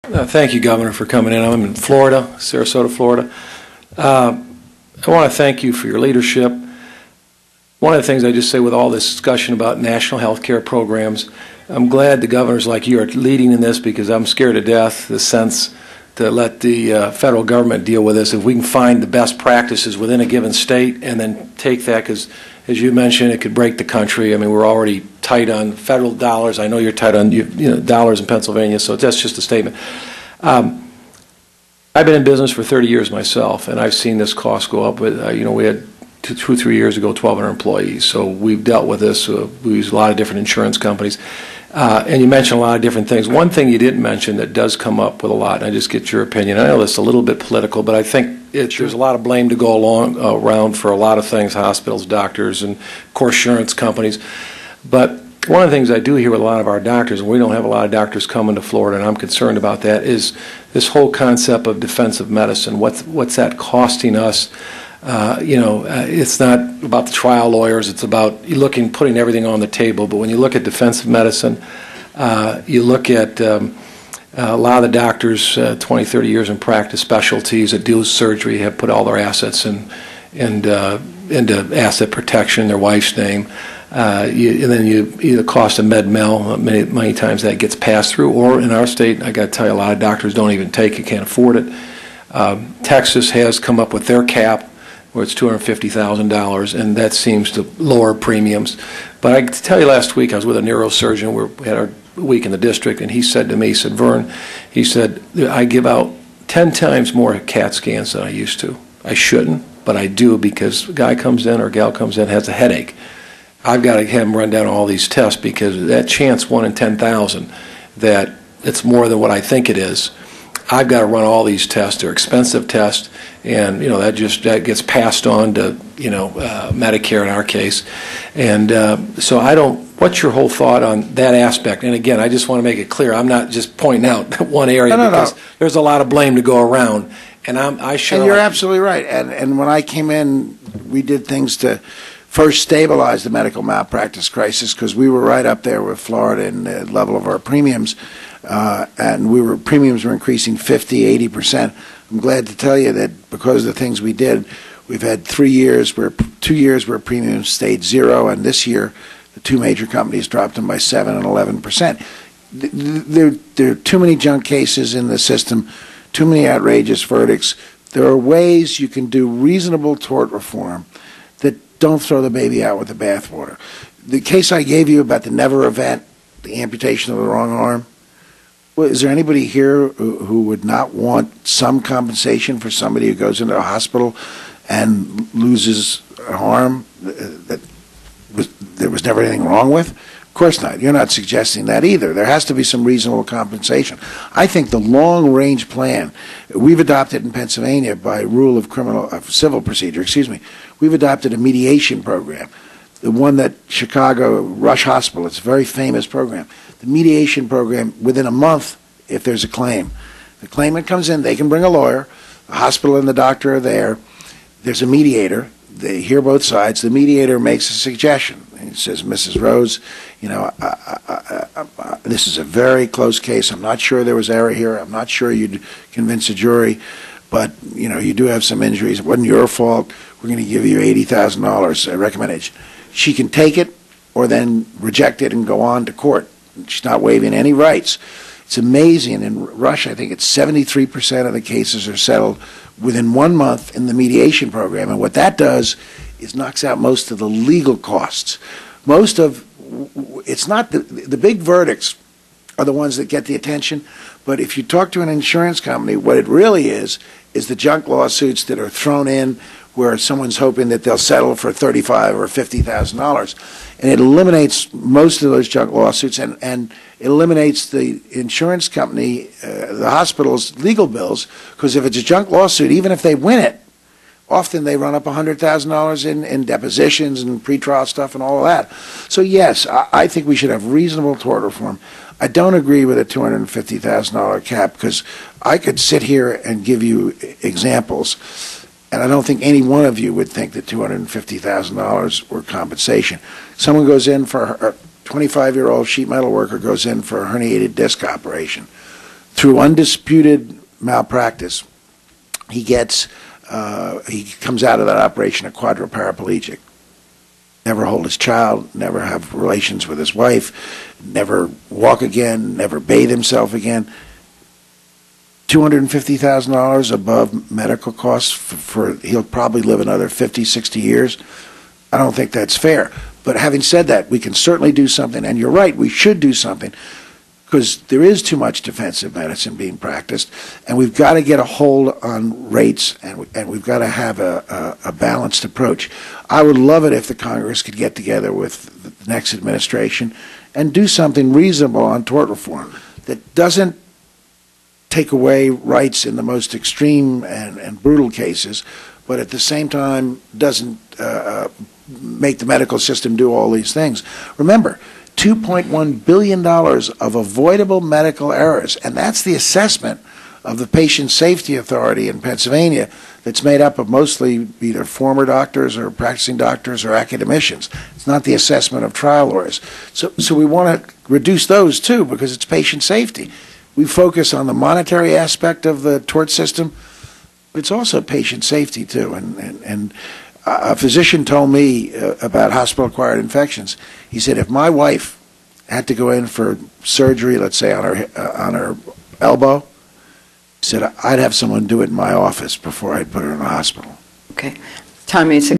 Thank you, Governor, for coming in. I'm in Florida, Sarasota, Florida. I want to thank you for your leadership. One of the things I just say with all this discussion about national health care programs, I'm glad the governors like you are leading in this, because I'm scared to death the sense to let the federal government deal with this. If we can find the best practices within a given state and then take that, because as you mentioned, it could break the country. I mean, we're already tight on federal dollars. I know you're tight on dollars in Pennsylvania, so that's just a statement. I've been in business for 30 years myself, and I've seen this cost go up. With we had 2 or 3 years ago 1,200 employees, so we've dealt with this. We use a lot of different insurance companies, and you mentioned a lot of different things. One thing you didn't mention that does come up with a lot, and I just get your opinion. I know this is a little bit political, but I think there's a lot of blame to go around for a lot of things: hospitals, doctors, and of course insurance companies. But one of the things I do hear with a lot of our doctors, and we don't have a lot of doctors coming to Florida, and I'm concerned about that, is this whole concept of defensive medicine. What's that costing us? It's not about the trial lawyers. It's about putting everything on the table. But when you look at defensive medicine, you look at a lot of the doctors, 20, 30 years in practice, specialties that deal with surgery, have put all their assets into asset protection, their wife's name. And then the cost of med mal, many times that gets passed through. Or in our state, I got to tell you, a lot of doctors don't even take it, can't afford it. Texas has come up with their cap, where it's $250,000, and that seems to lower premiums. But I can tell you, last week I was with a neurosurgeon. We had our week in the district, and he said to me, he said, Vern, he said, I give out 10 times more CAT scans than I used to. I shouldn't, but I do, because a guy comes in or a gal comes in, has a headache. I've got to have him run down all these tests, because that chance, 1 in 10,000, that it's more than what I think it is. I've got to run all these tests. They're expensive tests, and that gets passed on to Medicare in our case. And so what's your whole thought on that aspect? And again, I just want to make it clear, I'm not just pointing out one area, because there's a lot of blame to go around. And you're absolutely right. And when I came in, we did things to first stabilize the medical malpractice crisis, because we were right up there with Florida in the level of our premiums. And premiums were increasing 50, 80%. I'm glad to tell you that because of the things we did, we've had 2 years where premiums stayed zero, and this year the two major companies dropped them by 7 and 11%. There are too many junk cases in the system, too many outrageous verdicts. There are ways you can do reasonable tort reform that don't throw the baby out with the bathwater. The case I gave you about the Never event, the amputation of the wrong arm, well, is there anybody here who would not want some compensation for somebody who goes into a hospital and loses an arm that there was never anything wrong with? Of course not. You're not suggesting that either. There has to be some reasonable compensation. I think the long-range plan we've adopted in Pennsylvania by rule of civil procedure, we've adopted a mediation program. The one that Chicago Rush Hospital, it's a very famous program. The mediation program, within a month, if there's a claim, the claimant comes in, they can bring a lawyer, the hospital and the doctor are there, there's a mediator, they hear both sides, the mediator makes a suggestion. He says, Mrs. Rose, this is a very close case, I'm not sure there was error here, I'm not sure you'd convince a jury, but you do have some injuries, it wasn't your fault, we're going to give you $80,000, I recommend it. She can take it or then reject it and go on to court. She's not waiving any rights. It's amazing. In Rush, I think it's 73% of the cases are settled within 1 month in the mediation program. And what that does is knocks out most of the legal costs. It's not the big verdicts are the ones that get the attention. But if you talk to an insurance company, what it really is the junk lawsuits that are thrown in where someone's hoping that they'll settle for $35,000 or $50,000. And it eliminates most of those junk lawsuits and it eliminates the insurance company, the hospital's legal bills, because if it's a junk lawsuit, even if they win it, often they run up $100,000 in depositions and pretrial stuff and all of that. So yes, I think we should have reasonable tort reform. I don't agree with a $250,000 cap, because I could sit here and give you examples, and I don't think any one of you would think that $250,000 were compensation. Someone goes in for a 25-year-old sheet metal worker goes in for a herniated disc operation. through undisputed malpractice, he comes out of that operation a quadriplegic. Never hold his child, never have relations with his wife, never walk again, never bathe himself again. $250,000 above medical costs he'll probably live another 50, 60 years. I don't think that's fair. But having said that, we can certainly do something, and you're right, we should do something, because there is too much defensive medicine being practiced, and we've got to get a hold on rates, and we've got to have a balanced approach. I would love it if the Congress could get together with the next administration and do something reasonable on tort reform that doesn't take away rights in the most extreme and brutal cases, but at the same time doesn't make the medical system do all these things. Remember, $2.1 billion of avoidable medical errors, and that's the assessment of the Patient Safety Authority in Pennsylvania, that's made up of mostly either former doctors or practicing doctors or academicians. It's not the assessment of trial lawyers. So we want to reduce those too, because it's patient safety. We focus on the monetary aspect of the tort system, but it's also patient safety too. And a physician told me about hospital-acquired infections. He said, if my wife had to go in for surgery, let's say on her elbow, he said, I'd have someone do it in my office before I'd put her in the hospital. Okay. Tommy, it's